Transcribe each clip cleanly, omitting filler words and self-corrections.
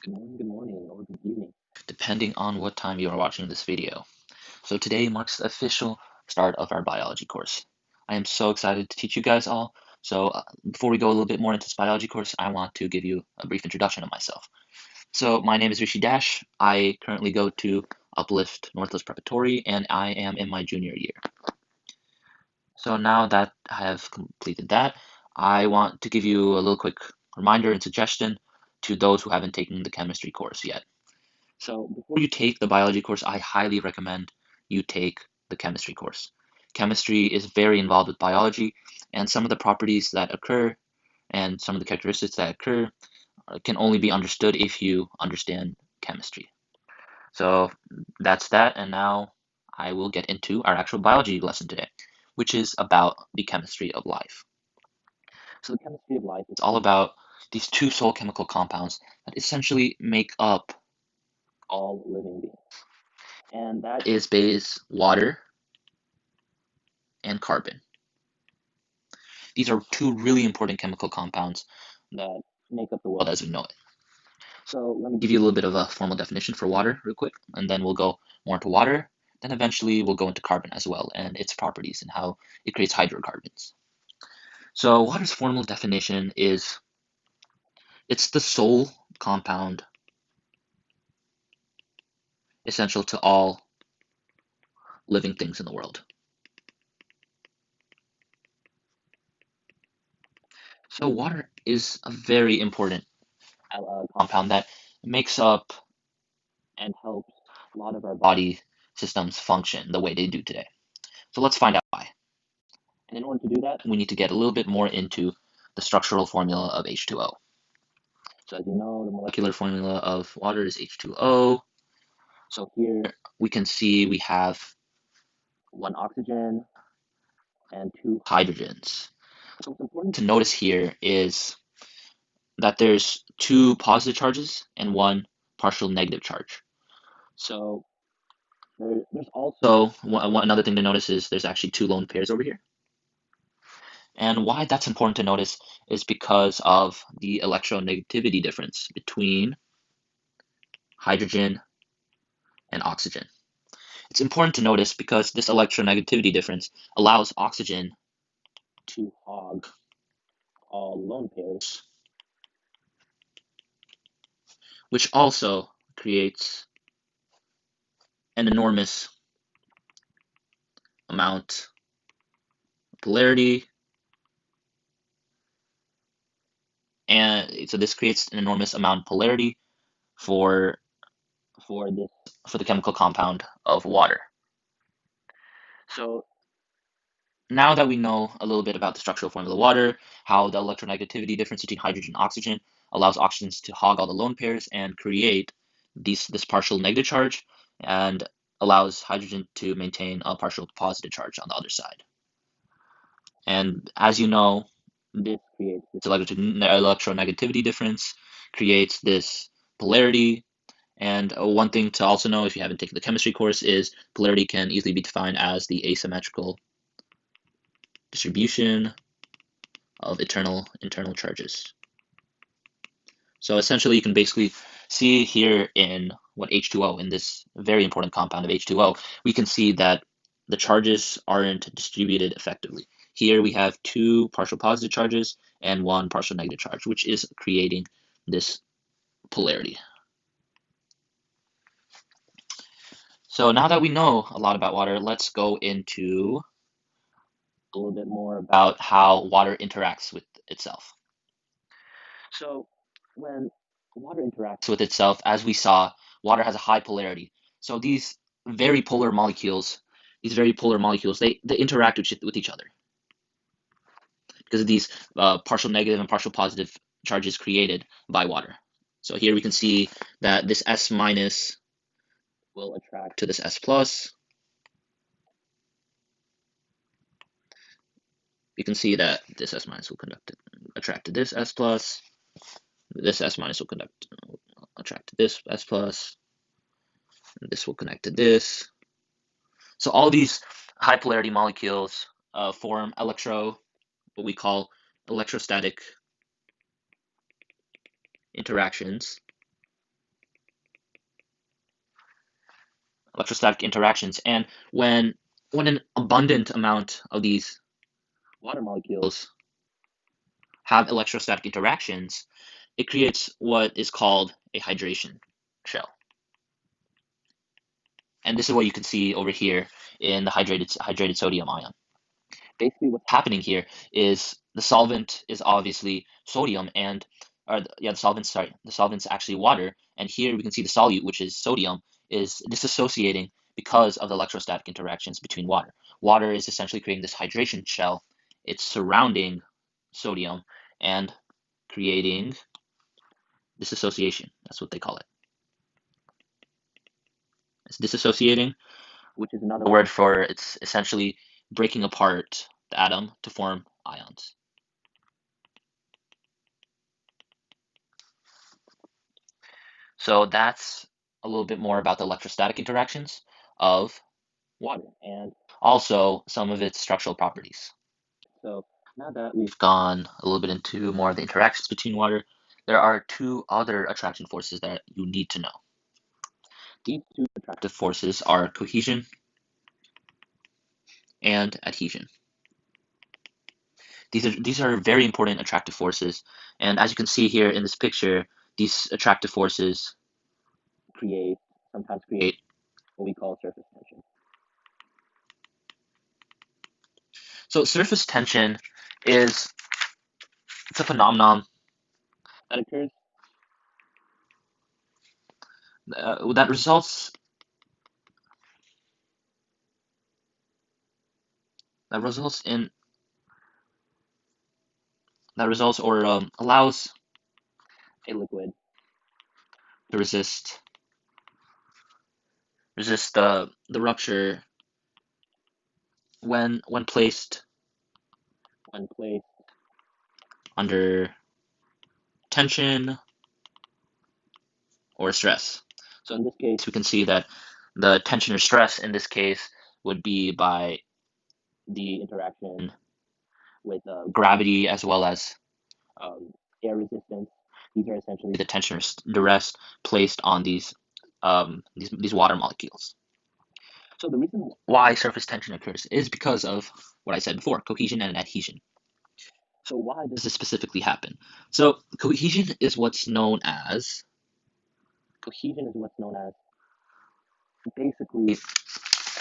Good morning, or good evening, depending on what time you are watching this video. So today marks the official start of our biology course. I am so excited to teach you guys all. So before we go a little bit more into this biology course, I want to give you a brief introduction of myself. So my name is Rishi Dash. I currently go to Uplift Northwest Preparatory, and I am in my junior year. So now that I have completed that, I want to give you a little quick reminder and suggestion to those who haven't taken the chemistry course yet. So before you take the biology course, I highly recommend you take the chemistry course. Chemistry is very involved with biology, and some of the properties that occur and some of the characteristics that occur can only be understood if you understand chemistry. So that's that, and now I will get into our actual biology lesson today, which is about the chemistry of life. So the chemistry of life is all about these two sole chemical compounds that essentially make up all living beings. And that is base water and carbon. These are two really important chemical compounds that make up the world as we know it. So let me give you a little bit of a formal definition for water real quick, and then we'll go more into water. Then eventually we'll go into carbon as well and its properties and how it creates hydrocarbons. So water's formal definition is it's the sole compound essential to all living things in the world. So water is a very important compound that makes up and helps a lot of our body systems function the way they do today. So let's find out why. And in order to do that, we need to get a little bit more into the structural formula of H2O. So as you know, the molecular formula of water is H2O. So here we can see we have one oxygen and two hydrogens. So what's important to notice here is that there's two positive charges and one partial negative charge. So there's also another thing to notice is there's actually two lone pairs over here. And why that's important to notice is because of the electronegativity difference between hydrogen and oxygen. It's important to notice because this electronegativity difference allows oxygen to hog all lone pairs, which also creates an enormous amount of polarity. And so this creates an enormous amount of polarity for for this for the chemical compound of water. So now that we know a little bit about the structural formula of water, how the electronegativity difference between hydrogen and oxygen allows oxygens to hog all the lone pairs and create this partial negative charge, and allows hydrogen to maintain a partial positive charge on the other side. And as you know, this creates this electronegativity difference, creates this polarity. And one thing to also know, if you haven't taken the chemistry course, is polarity can easily be defined as the asymmetrical distribution of internal charges. So essentially, you can basically see here in what H2O, in this very important compound of H2O, we can see that the charges aren't distributed effectively. Here we have two partial positive charges and one partial negative charge, which is creating this polarity. So now that we know a lot about water, let's go into a little bit more about how water interacts with itself. So when water interacts with itself, as we saw, water has a high polarity. So very polar molecules, these very polar molecules, they interact with each other because of these partial negative and partial positive charges created by water. So here we can see that this S minus will attract to this S plus. You can see that this S minus will attract to this S plus. This S minus will attract to this S plus. This will connect to this. So all these high polarity molecules form what we call electrostatic interactions. electrostatic interactions. And when an abundant amount of these water molecules have electrostatic interactions, it creates what is called a hydration shell. And this is what you can see over here in the hydrated sodium ion. Basically what's happening here is the solvent is obviously sodium and the solvent's actually water, and here we can see the solute, which is sodium, is dissociating because of the electrostatic interactions between water. Water is essentially creating this hydration shell. It's surrounding sodium and creating dissociation. That's what they call it. It's dissociating, which is another word for it's essentially breaking apart the atom to form ions. So that's a little bit more about the electrostatic interactions of water and also some of its structural properties. So now that we've gone a little bit into more of the interactions between water, there are two other attraction forces that you need to know. These two attractive forces are cohesion and adhesion. These are very important attractive forces, and as you can see here in this picture, these attractive forces sometimes create what we call surface tension. So surface tension is it's a phenomenon that occurs that results in that results or allows a liquid to resist the rupture when placed under tension or stress. So in this case, we can see that the tension or stress in this case would be by the interaction with gravity as well as um, air resistance. These are essentially the tension or duress placed on these water molecules. So the reason why surface tension occurs is because of what I said before, cohesion and adhesion. So why does this specifically happen? So cohesion is what's known as basically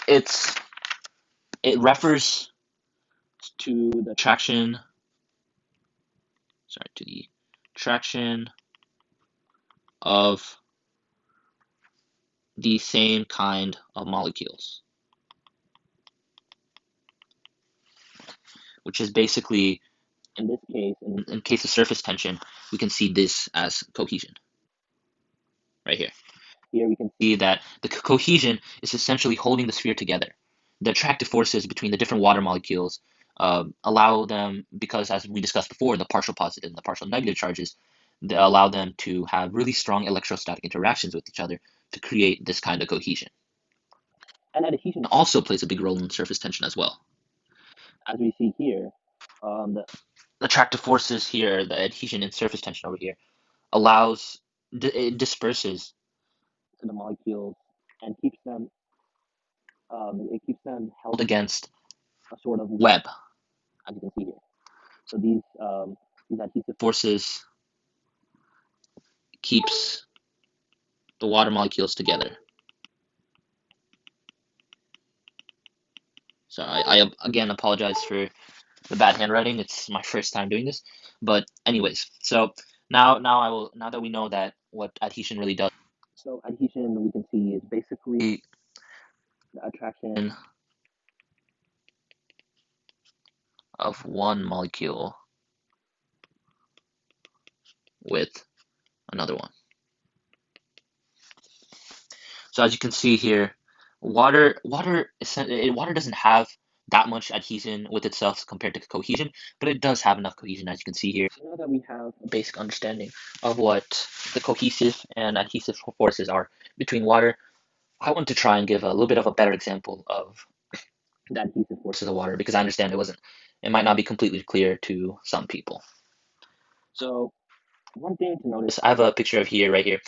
it's it refers to the traction of the same kind of molecules, which is basically in this case, in case of surface tension, we can see this as cohesion right here. Here we can see that the cohesion is essentially holding the sphere together. The attractive forces between the different water molecules allow them, because as we discussed before, the partial positive and the partial negative charges, they allow them to have really strong electrostatic interactions with each other to create this kind of cohesion. And adhesion also plays a big role in surface tension as well. As we see here, the attractive forces here, the adhesion and surface tension over here, it disperses the molecules and it keeps them held against a sort of web, as you can see here. So these adhesive forces keeps the water molecules together. So I again apologize for the bad handwriting. It's my first time doing this, but anyways, so now that we know that what adhesion really does. So adhesion we can see is basically the attraction of one molecule with another one. So as you can see here, water doesn't have that much adhesion with itself compared to cohesion, but it does have enough cohesion as you can see here. So now that we have a basic understanding of what the cohesive and adhesive forces are between water, I want to try and give a little bit of a better example of the adhesive forces of water because I understand it might not be completely clear to some people. So one thing to notice, I have a picture right here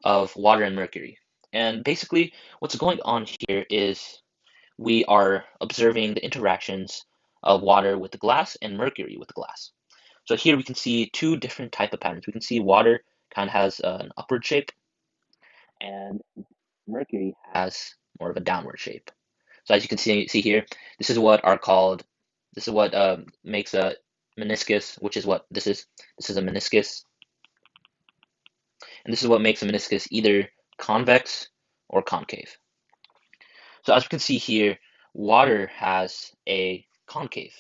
of water and mercury. And basically, what's going on here is we are observing the interactions of water with the glass and mercury with the glass. So here we can see two different type of patterns. We can see water kind of has an upward shape, and mercury has more of a downward shape. So as you can see here, this is what are called, this is what makes a meniscus, which is what this is. This is a meniscus, and this is what makes a meniscus either convex or concave. So as we can see here, water has a concave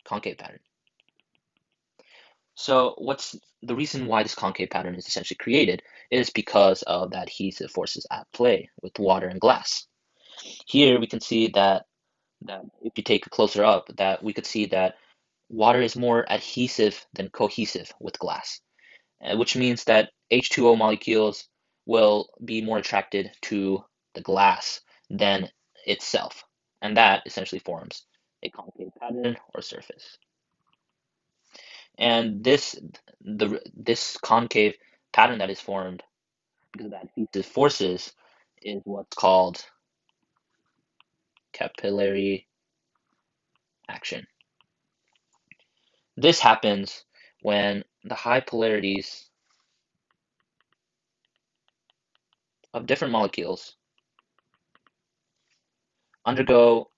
pattern. So what's the reason why this concave pattern is essentially created is because of the adhesive forces at play with water and glass. Here we can see that if you take a closer up, that we could see that water is more adhesive than cohesive with glass, which means that H2O molecules will be more attracted to the glass than itself, and that essentially forms a concave pattern or surface. And this concave pattern that is formed because of the adhesive forces is what's called capillary action. This happens when the high polarities of different molecules undergo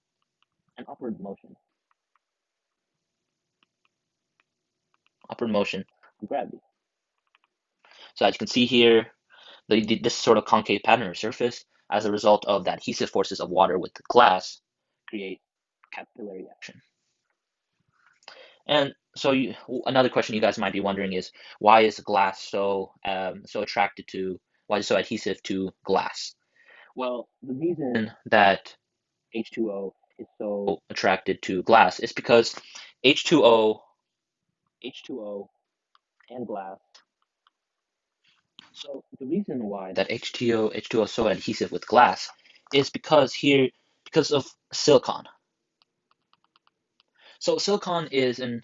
an upward motion of gravity. So as you can see here, this sort of concave pattern or surface, as a result of the adhesive forces of water with the glass, create capillary action. And so another question you guys might be wondering is why is glass so attracted to, why is it so adhesive to glass? Well, the reason that H2O is so attracted to glass is because H2O, H2O and glass. So the reason why that H2O is so adhesive with glass is because of silicon. So silicon is an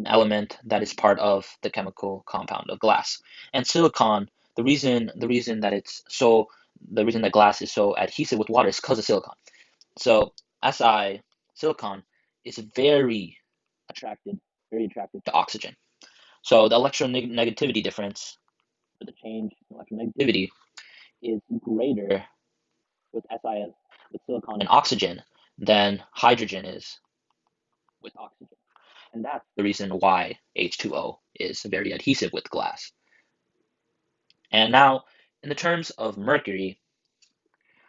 element that is part of the chemical compound of glass. And silicon, the reason that glass is so adhesive with water is because of silicon. So silicon is attracted, very attracted to oxygen. So the electronegativity difference, for the change in electronegativity, is greater with with silicon and oxygen than hydrogen is with oxygen. And that's the reason why H2O is very adhesive with glass. And now, in the terms of mercury,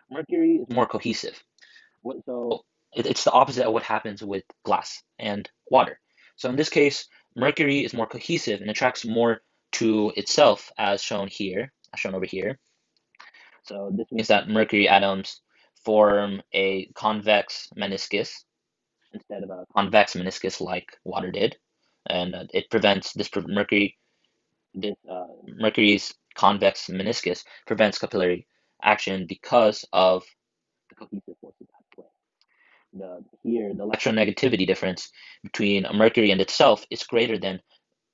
mercury is more cohesive. So it's the opposite of what happens with glass and water. So in this case, mercury is more cohesive and attracts more to itself, as shown here, as shown over here. So this means that mercury atoms form a convex meniscus instead of a convex meniscus like water did, and it prevents mercury's convex meniscus prevents capillary action because of the cohesive forces at play. The electronegativity difference between mercury and itself is greater than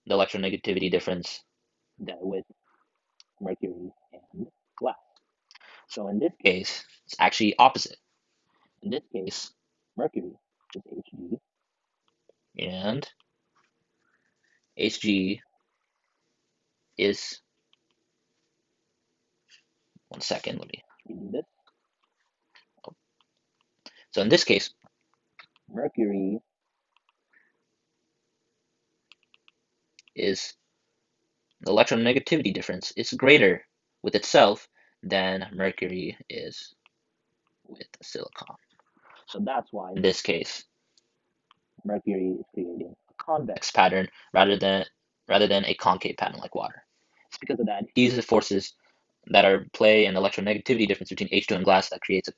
the electronegativity difference with mercury and glass. So in this case, it's actually opposite. In this case, mercury is Hg, and Hg is, one second, let me redo this. So in this case, mercury is, the electronegativity difference is greater with itself than mercury is with silicon. So that's why in this case, mercury is creating a convex pattern rather than a concave pattern like water. It's because of that adhesive forces that are play and electronegativity difference between H2 and glass that creates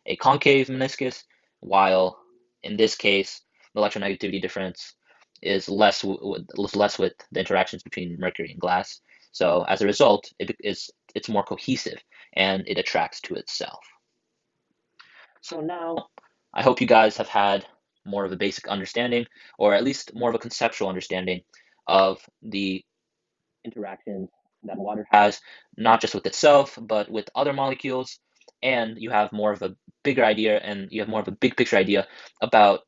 a concave meniscus, while in this case, the electronegativity difference is less with the interactions between mercury and glass. So as a result, it's more cohesive and it attracts to itself. So now I hope you guys have had more of a basic understanding, or at least more of a conceptual understanding of the interactions that water has, not just with itself, but with other molecules, and you have more of a bigger idea and you have more of a big picture idea about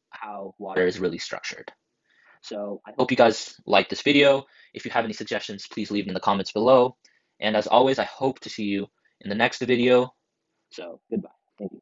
how water is really structured. So I hope you guys like this video. If you have any suggestions, please leave them in the comments below. And as always, I hope to see you in the next video. So goodbye. Thank you.